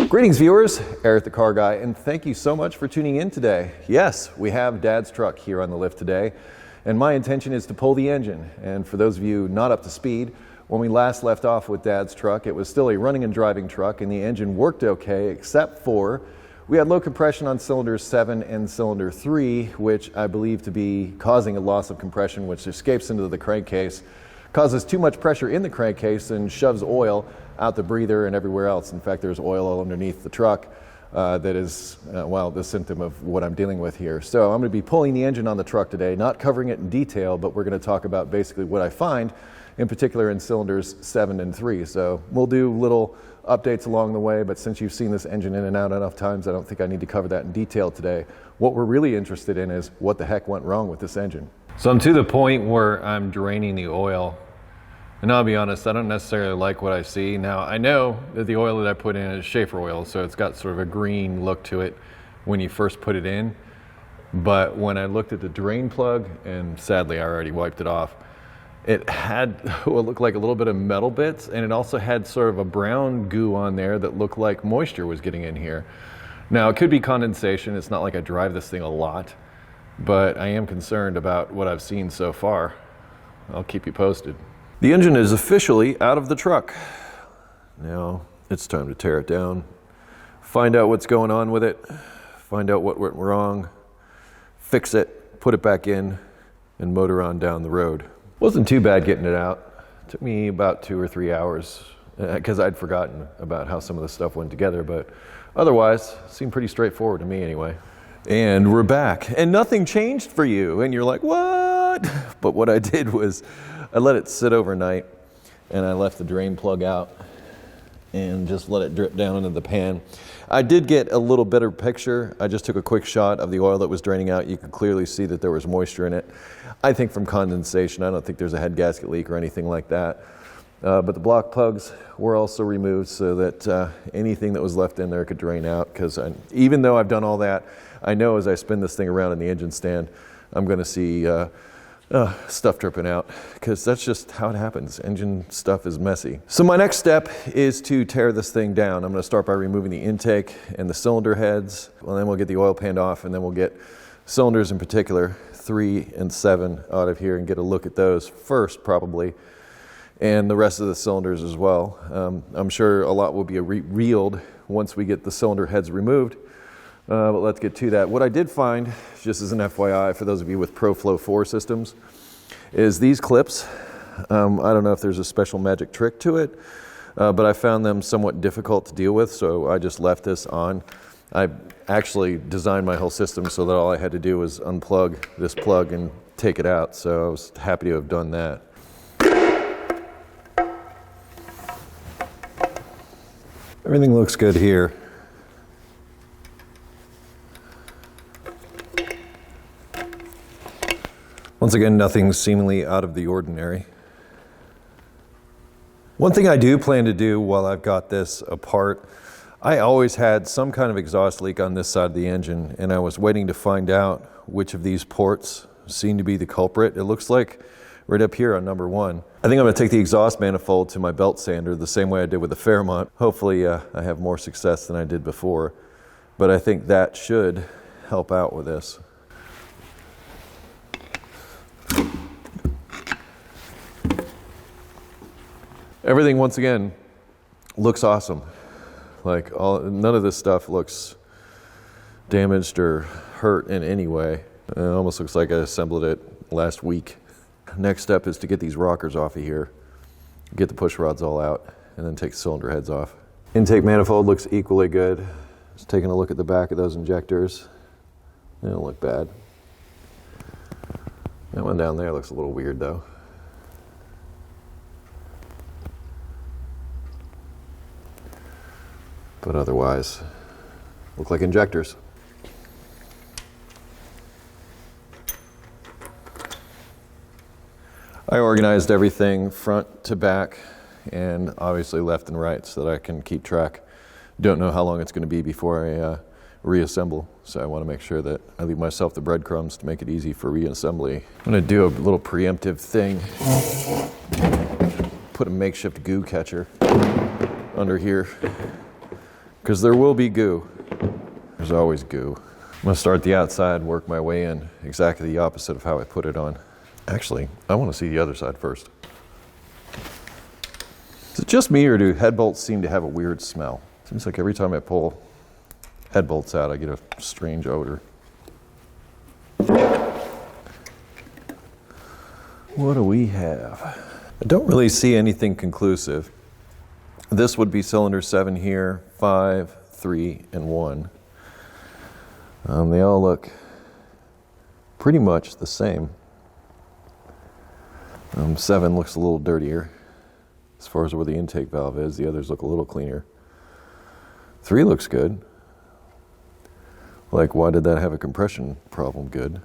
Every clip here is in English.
Greetings viewers, Eric the Car Guy, and thank you so much for tuning in today. Yes, we have Dad's truck here on the lift today, and my intention is to pull the engine. And for those of you not up to speed, when we last left off with Dad's truck, it was still a running and driving truck, and the engine worked okay, except for we had low compression on cylinder 7 and cylinder 3, which I believe to be causing a loss of compression, which escapes into the crankcase, causes too much pressure in the crankcase and shoves oil out the breather and everywhere else. In fact, there's oil all underneath the truck that is, well, the symptom of what I'm dealing with here. So I'm going to be pulling the engine on the truck today, not covering it in detail, but we're going to talk about basically what I find, in particular in cylinders 7 and 3. So we'll do little updates along the way, but since you've seen this engine in and out enough times, I don't think I need to cover that in detail today. What we're really interested in is what the heck went wrong with this engine. So I'm to the point where I'm draining the oil. And I'll be honest, I don't necessarily like what I see. Now, I know that the oil that I put in is Schaefer oil, so it's got sort of a green look to it when you first put it in. But when I looked at the drain plug, and sadly I already wiped it off, it had what looked like a little bit of metal bits, and it also had sort of a brown goo on there that looked like moisture was getting in here. Now, it could be condensation. It's not like I drive this thing a lot, but I am concerned about what I've seen so far. I'll keep you posted. The engine is officially out of the truck. Now it's time to tear it down, find out what's going on with it, find out what went wrong, fix it, put it back in, and motor on down the road. Wasn't too bad getting it out. It took me about 2 or 3 hours because I'd forgotten about how some of the stuff went together, but otherwise it seemed pretty straightforward to me anyway. And we're back, and nothing changed for you, and you're like, what? But what I did was I let it sit overnight, and I left the drain plug out and just let it drip down into the pan. I did get a little better picture. I just took a quick shot of the oil that was draining out. You could clearly see that there was moisture in it. I think from condensation. I don't think there's a head gasket leak or anything like that. But the block plugs were also removed so that anything that was left in there could drain out, because even though I've done all that, I know as I spin this thing around in the engine stand, I'm going to see stuff dripping out, because that's just how it happens. Engine stuff is messy. So my next step is to tear this thing down. I'm going to start by removing the intake and the cylinder heads. Well, then we'll get the oil pan off, and then we'll get cylinders in particular, 3 and 7, out of here and get a look at those first probably, and the rest of the cylinders as well. I'm sure a lot will be reeled once we get the cylinder heads removed. But let's get to that. What I did find, just as an FYI for those of you with ProFlow 4 systems, is these clips. I don't know if there's a special magic trick to it, but I found them somewhat difficult to deal with, so I just left this on. I actually designed my whole system so that all I had to do was unplug this plug and take it out, so I was happy to have done that. Everything looks good here. Once again, nothing seemingly out of the ordinary. One thing I do plan to do while I've got this apart, I always had some kind of exhaust leak on this side of the engine, and I was waiting to find out which of these ports seemed to be the culprit. It looks like right up here on number 1. I think I'm going to take the exhaust manifold to my belt sander the same way I did with the Fairmont. Hopefully I have more success than I did before, but I think that should help out with this. Everything, once again, looks awesome. Like, none of this stuff looks damaged or hurt in any way. It almost looks like I assembled it last week. Next step is to get these rockers off of here, get the push rods all out, and then take the cylinder heads off. Intake manifold looks equally good. Just taking a look at the back of those injectors. They don't look bad. That one down there looks a little weird though. But otherwise, look like injectors. I organized everything front to back and obviously left and right so that I can keep track. Don't know how long it's going to be before I reassemble, so I want to make sure that I leave myself the breadcrumbs to make it easy for reassembly. I'm going to do a little preemptive thing. Put a makeshift goo catcher under here because there will be goo. There's always goo. I'm gonna start the outside, work my way in, exactly the opposite of how I put it on. Actually, I want to see the other side first. Is it just me, or do head bolts seem to have a weird smell? Seems like every time I pull head bolts out, I get a strange odor. What do we have? I don't really see anything conclusive. This would be cylinder 7 here, 5, 3, and 1. They all look pretty much the same. 7 looks a little dirtier as far as where the intake valve is. The others look a little cleaner. 3 looks good. Like, why did that have a compression problem? Good.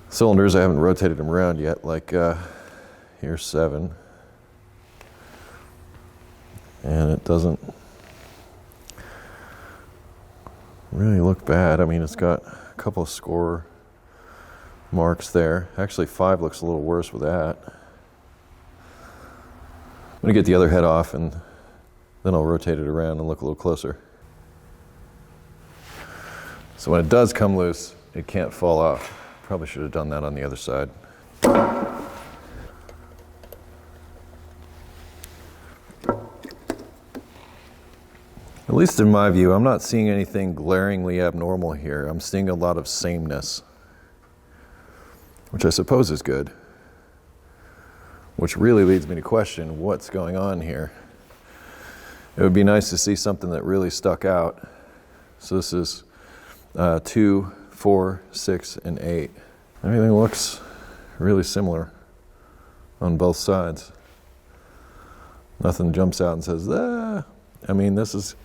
Cylinders, I haven't rotated them around yet. Like, here's 7. And it doesn't really look bad. I mean, it's got a couple of score marks there. Actually, 5 looks a little worse with that. I'm gonna get the other head off and then I'll rotate it around and look a little closer. So when it does come loose, it can't fall off. Probably should have done that on the other side. At least in my view, I'm not seeing anything glaringly abnormal here. I'm seeing a lot of sameness, which I suppose is good. Which really leads me to question what's going on here. It would be nice to see something that really stuck out. So this is 2, 4, 6, and 8. Everything looks really similar on both sides. Nothing jumps out and says, ah. I mean, this is,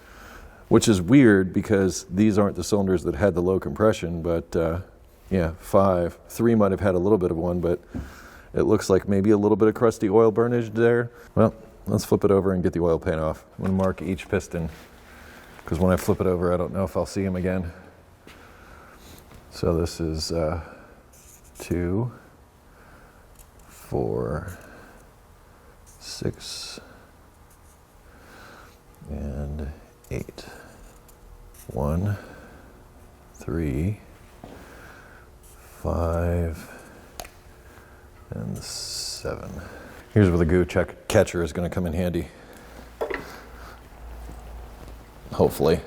which is weird because these aren't the cylinders that had the low compression, but yeah, 5. 3 might have had a little bit of one, but it looks like maybe a little bit of crusty oil burnage there. Well, let's flip it over and get the oil pan off. I'm gonna mark each piston because when I flip it over, I don't know if I'll see them again. So this is 2, 4, 6, and 8. 1, 3, 5, and 7. Here's where the goo catcher is going to come in handy. Hopefully.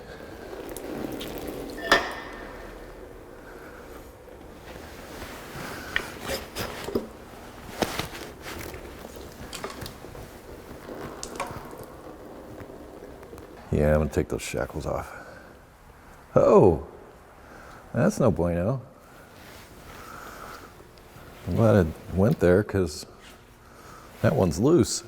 Yeah, I'm going to take those shackles off. Oh, that's no bueno. I'm glad I went there because that one's loose.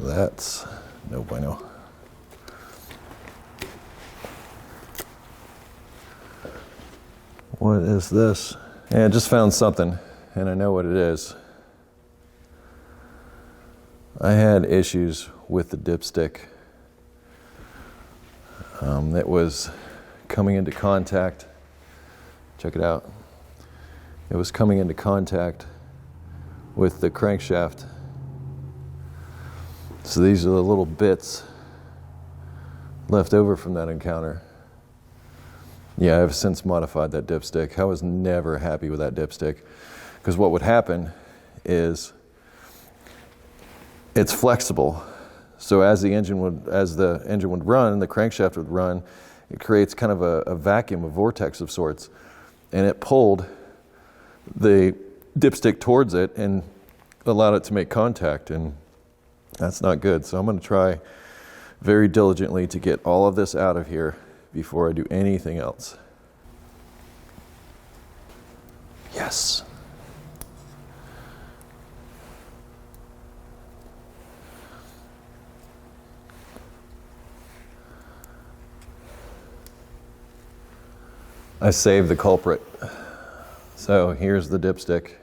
That's no bueno. What is this? Yeah, I just found something, and I know what it is. I had issues with the dipstick. It was coming into contact. Check it out. It was coming into contact with the crankshaft. So these are the little bits left over from that encounter. Yeah, I've since modified that dipstick. I was never happy with that dipstick because what would happen is it's flexible. So as the engine would run, the crankshaft would run, it creates kind of a vacuum, a vortex of sorts, and it pulled the dipstick towards it and allowed it to make contact, and that's not good. So I'm going to try very diligently to get all of this out of here before I do anything else. Yes. I saved the culprit. So here's the dipstick.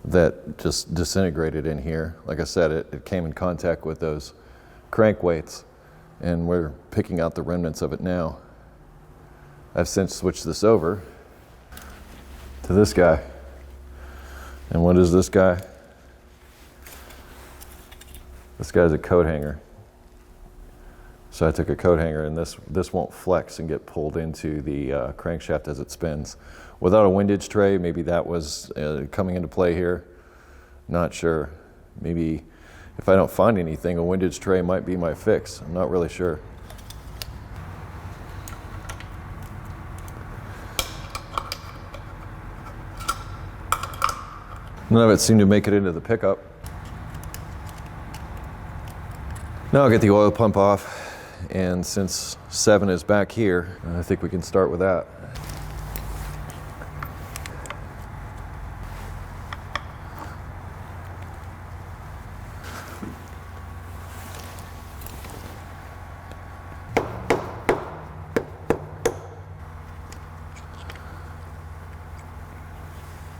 that just disintegrated in here. Like I said, it came in contact with those crank weights, and we're picking out the remnants of it now. I've since switched this over to this guy. And what is this guy? This guy's a coat hanger. So I took a coat hanger, and this won't flex and get pulled into the crankshaft as it spins. Without a windage tray, maybe that was coming into play here. Not sure. Maybe if I don't find anything, a windage tray might be my fix. I'm not really sure. None of it seemed to make it into the pickup. Now I'll get the oil pump off, and since 7 is back here, I think we can start with that.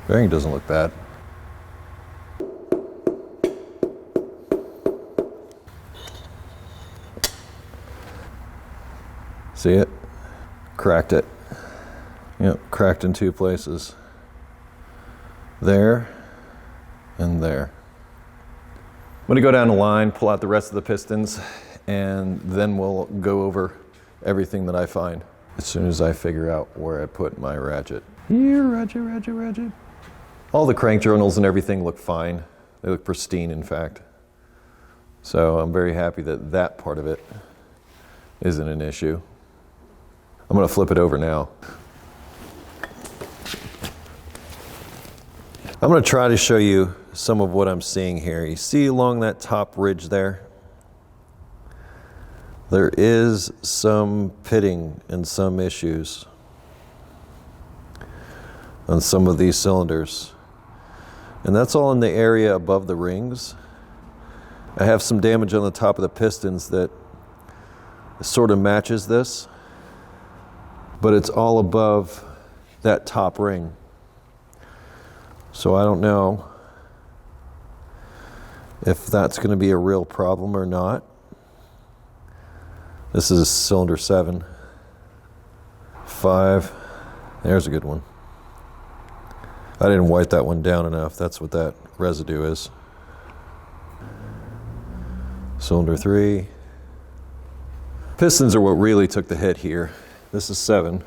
Bearing doesn't look bad. See it? Cracked it. Yep, cracked in 2 places. There and there. I'm going to go down the line, pull out the rest of the pistons, and then we'll go over everything that I find as soon as I figure out where I put my ratchet. Here, ratchet. All the crank journals and everything look fine. They look pristine, in fact. So I'm very happy that that part of it isn't an issue. I'm going to flip it over now. I'm going to try to show you some of what I'm seeing here. You see along that top ridge there? There is some pitting and some issues on some of these cylinders. And that's all in the area above the rings. I have some damage on the top of the pistons that sort of matches this, but it's all above that top ring. So I don't know if that's going to be a real problem or not. This is cylinder 7. 5. There's a good one. I didn't wipe that one down enough. That's what that residue is. Cylinder 3. Pistons are what really took the hit here. This is 7.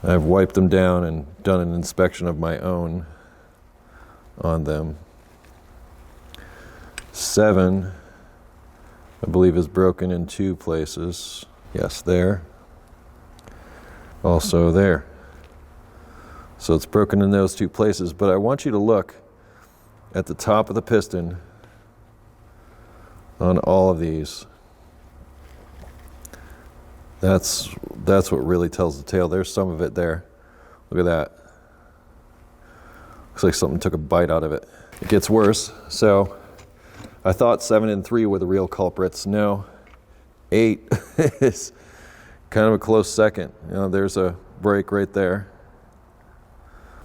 I've wiped them down and done an inspection of my own on them. 7, I believe, is broken in 2 places. Yes, there. Also there. So it's broken in those 2 places, but I want you to look at the top of the piston on all of these. That's what really tells the tale. There's some of it there. Look at that. Looks like something took a bite out of it. It gets worse. So I thought 7 and 3 were the real culprits. No, 8 is kind of a close second. You know, there's a break right there.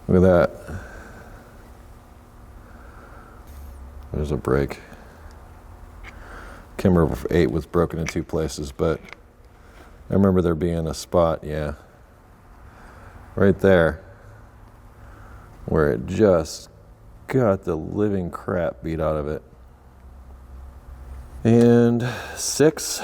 Look at that. There's a break. Can't remember if 8 was broken in 2 places, but I remember there being a spot, yeah, right there, where it just got the living crap beat out of it. And 6.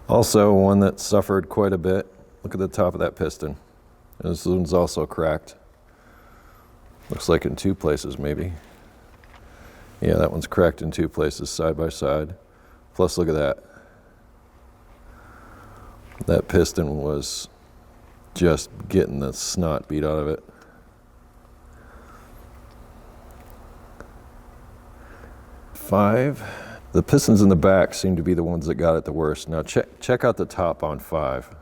Also one that suffered quite a bit. Look at the top of that piston. This one's also cracked. Looks like in 2 places maybe. Yeah, that one's cracked in 2 places side by side. Plus look at that. That piston was just getting the snot beat out of it. 5. The pistons in the back seem to be the ones that got it the worst. Now check out the top on 5.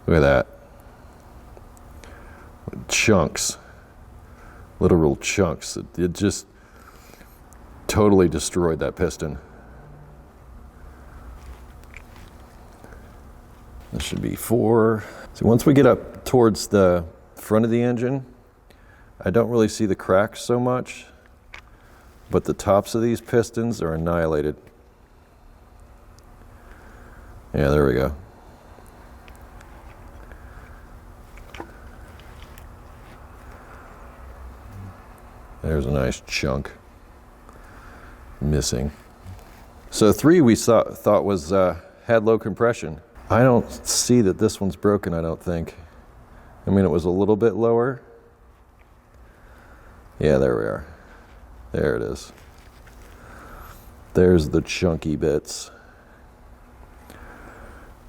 Look at that. Chunks. Literal chunks. It just totally destroyed that piston. This should be 4. So once we get up towards the front of the engine, I don't really see the cracks so much, but the tops of these pistons are annihilated. Yeah, there we go. There's a nice chunk missing. So 3 we thought was had low compression. I don't see that this one's broken, I don't think. I mean, it was a little bit lower. Yeah, there we are. There it is. There's the chunky bits.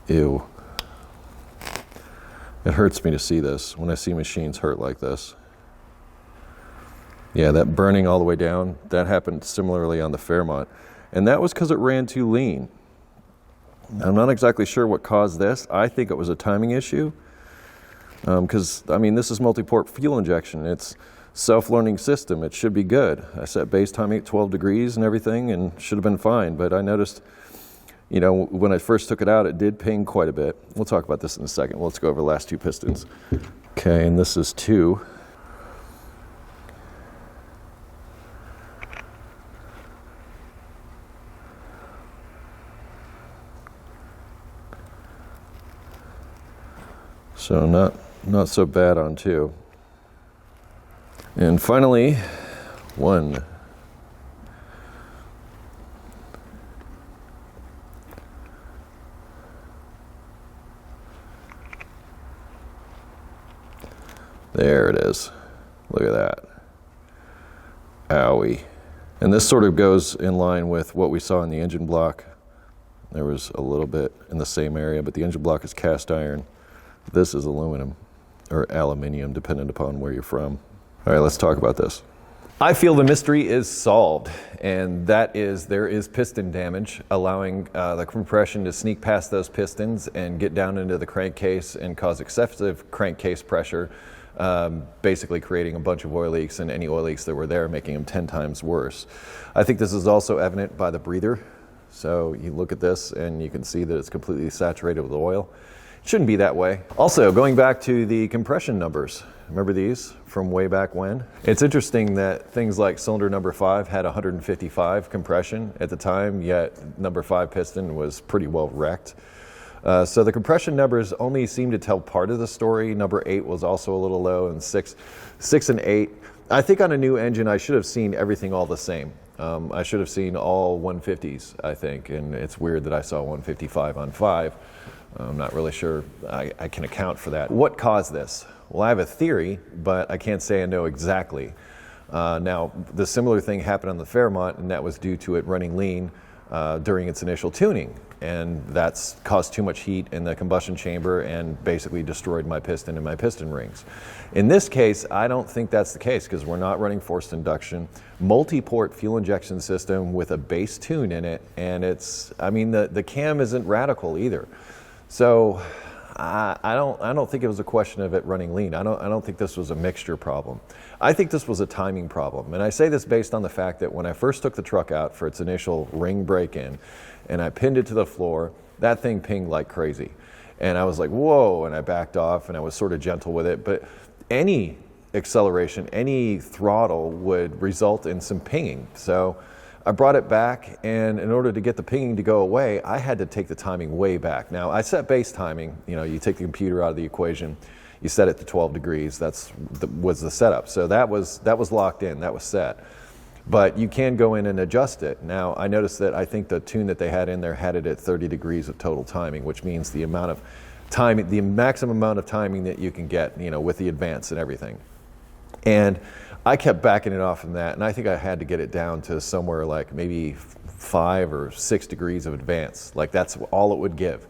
Ew. It hurts me to see this when I see machines hurt like this. Yeah, that burning all the way down, that happened similarly on the Fairmont. And that was because it ran too lean. I'm not exactly sure what caused this. I think it was a timing issue. Because, I mean, this is multi-port fuel injection. It's self-learning system. It should be good. I set base timing at 12 degrees and everything and should have been fine. But I noticed, you know, when I first took it out, it did ping quite a bit. We'll talk about this in a second. Let's go over the last 2 pistons. Okay, and this is 2. So not so bad on 2. And finally, 1. There it is. Look at that. Owie. And this sort of goes in line with what we saw in the engine block. There was a little bit in the same area, but the engine block is cast iron. This is aluminum, or aluminium, depending upon where you're from. All right, let's talk about this. I feel the mystery is solved, and that is there is piston damage, allowing the compression to sneak past those pistons and get down into the crankcase and cause excessive crankcase pressure, basically creating a bunch of oil leaks, and any oil leaks that were there making them 10 times worse. I think this is also evident by the breather. So you look at this and you can see that it's completely saturated with oil. It shouldn't be that way. Also, going back to the compression numbers, remember these from way back when? It's interesting that things like cylinder number 5 had 155 compression at the time, yet number 5 piston was pretty well wrecked. So the compression numbers only seem to tell part of the story. Number 8 was also a little low, and 6 and 8. I think on a new engine, I should have seen everything all the same. I should have seen all 150s, I think, and it's weird that I saw 155 on 5. I'm not really sure I can account for that. What caused this? Well, I have a theory, but I can't say I know exactly. Now, the similar thing happened on the Fairmont, and that was due to it running lean during its initial tuning. And that's caused too much heat in the combustion chamber and basically destroyed my piston and my piston rings. In this case, I don't think that's the case because we're not running forced induction, multi-port fuel injection system with a base tune in it. And it's, I mean, the cam isn't radical either. So I don't think it was a question of it running lean. I don't think this was a mixture problem. I think this was a timing problem. And I say this based on the fact that when I first took the truck out for its initial ring break-in and I pinned it to the floor, that thing pinged like crazy. And I was like, whoa, and I backed off and I was sort of gentle with it. But any acceleration, any throttle would result in some pinging. So I brought it back, and in order to get the pinging to go away, I had to take the timing way back. Now, I set base timing. You know, you take the computer out of the equation, you set it to 12 degrees. Was the setup. So that was locked in, that was set. But you can go in and adjust it. Now, I noticed that I think the tune that they had in there had it at 30 degrees of total timing, which means the amount of timing, the maximum amount of timing that you can get, you know, with the advance and everything. And I kept backing it off from that, and I think I had to get it down to somewhere like maybe 5 or 6 degrees of advance. Like that's all it would give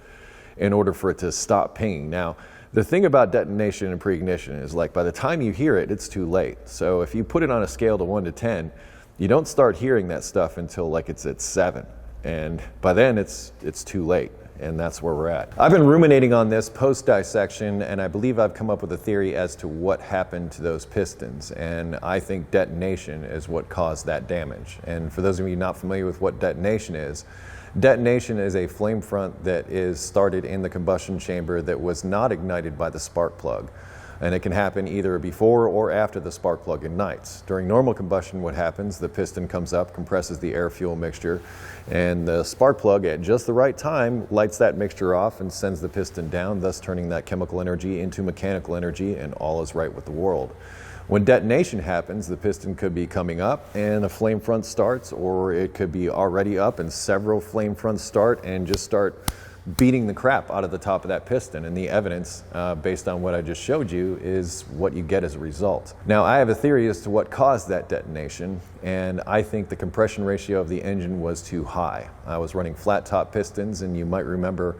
in order for it to stop pinging. Now, the thing about detonation and pre-ignition is like by the time you hear it, it's too late. So if you put it on a scale to 1 to 10, you don't start hearing that stuff until like it's at 7. And by then it's too late. And that's where we're at. I've been ruminating on this post-dissection, and I believe I've come up with a theory as to what happened to those pistons. And I think detonation is what caused that damage. And for those of you not familiar with what detonation is, Detonation is a flame front that is started in the combustion chamber that was not ignited by the spark plug. And it can happen either before or after the spark plug ignites. During normal combustion, what happens, the piston comes up, compresses the air-fuel mixture, and the spark plug at just the right time lights that mixture off and sends the piston down, thus turning that chemical energy into mechanical energy, and all is right with the world. When detonation happens, the piston could be coming up and a flame front starts, or it could be already up and several flame fronts start and just start beating the crap out of the top of that piston. And the evidence, based on what I just showed you, is what you get as a result. Now, I have a theory as to what caused that detonation, and I think the compression ratio of the engine was too high. I was running flat top pistons, and you might remember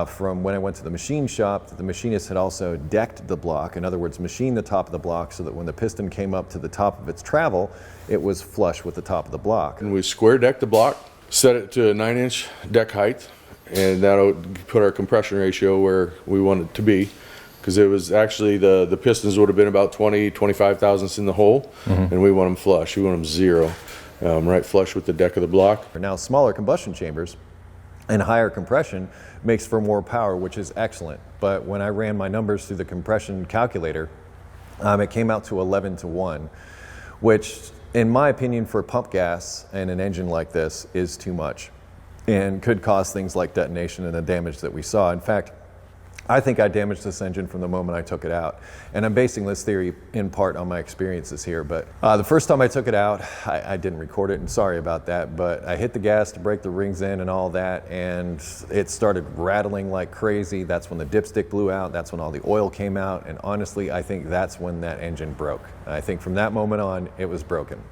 from when I went to the machine shop that the machinist had also decked the block. In other words, machined the top of the block so that when the piston came up to the top of its travel, it was flush with the top of the block. And we square decked the block, set it to a 9-inch deck height, and that'll put our compression ratio where we want it to be, because it was actually the pistons would have been about 25 thousandths in the hole, and we want them flush. We want them zero, right flush with the deck of the block. Now, smaller combustion chambers and higher compression makes for more power, which is excellent. But when I ran my numbers through the compression calculator, it came out to 11-to-1, which in my opinion for pump gas and an engine like this is too much, and could cause things like detonation and the damage that we saw. In fact, I think I damaged this engine from the moment I took it out. And I'm basing this theory in part on my experiences here. But the first time I took it out, I didn't record it, and sorry about that, but I hit the gas to break the rings in and all that, and it started rattling like crazy. That's when the dipstick blew out. That's when all the oil came out. And honestly, I think that's when that engine broke. I think from that moment on, it was broken.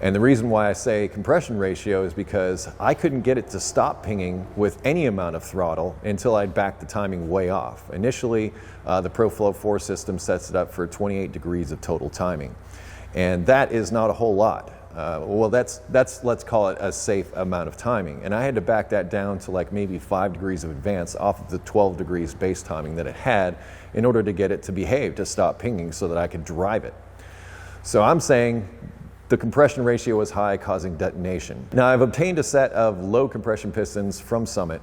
And the reason why I say compression ratio is because I couldn't get it to stop pinging with any amount of throttle until I'd backed the timing way off. Initially, the ProFlow 4 system sets it up for 28 degrees of total timing. And that is not a whole lot. Well, that's let's call it a safe amount of timing. And I had to back that down to like maybe 5 degrees of advance off of the 12 degrees base timing that it had in order to get it to behave, to stop pinging so that I could drive it. So I'm saying the compression ratio was high, causing detonation. Now, I've obtained a set of low compression pistons from Summit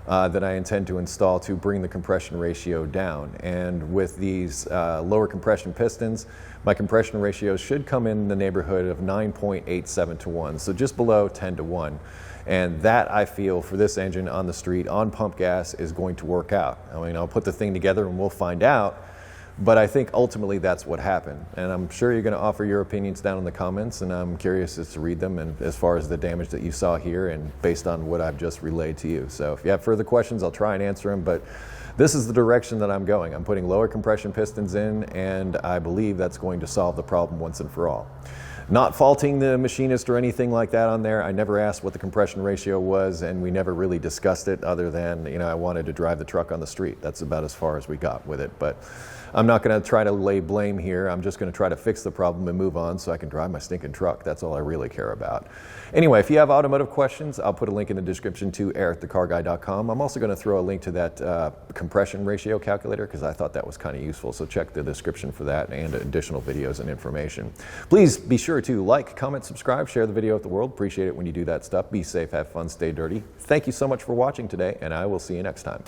that I intend to install to bring the compression ratio down. And with these lower compression pistons, my compression ratio should come in the neighborhood of 9.87-to-1, so just below 10-to-1. And that, I feel, for this engine on the street, on pump gas, is going to work out. I mean, I'll put the thing together and we'll find out. But I think ultimately that's what happened. And I'm sure you're going to offer your opinions down in the comments, and I'm curious as to read them, and as far as the damage that you saw here and based on what I've just relayed to you. So if you have further questions, I'll try and answer them, but this is the direction that I'm going. I'm putting lower compression pistons in, and I believe that's going to solve the problem once and for all. Not faulting the machinist or anything like that on there. I never asked what the compression ratio was, and we never really discussed it other than, I wanted to drive the truck on the street. That's about as far as we got with it. But I'm not going to try to lay blame here. I'm just going to try to fix the problem and move on so I can drive my stinking truck. That's all I really care about. Anyway, if you have automotive questions, I'll put a link in the description to EricTheCarGuy.com. I'm also going to throw a link to that compression ratio calculator because I thought that was kind of useful. So check the description for that and additional videos and information. Please be sure to like, comment, subscribe, share the video with the world. Appreciate it when you do that stuff. Be safe, have fun, stay dirty. Thank you so much for watching today, and I will see you next time.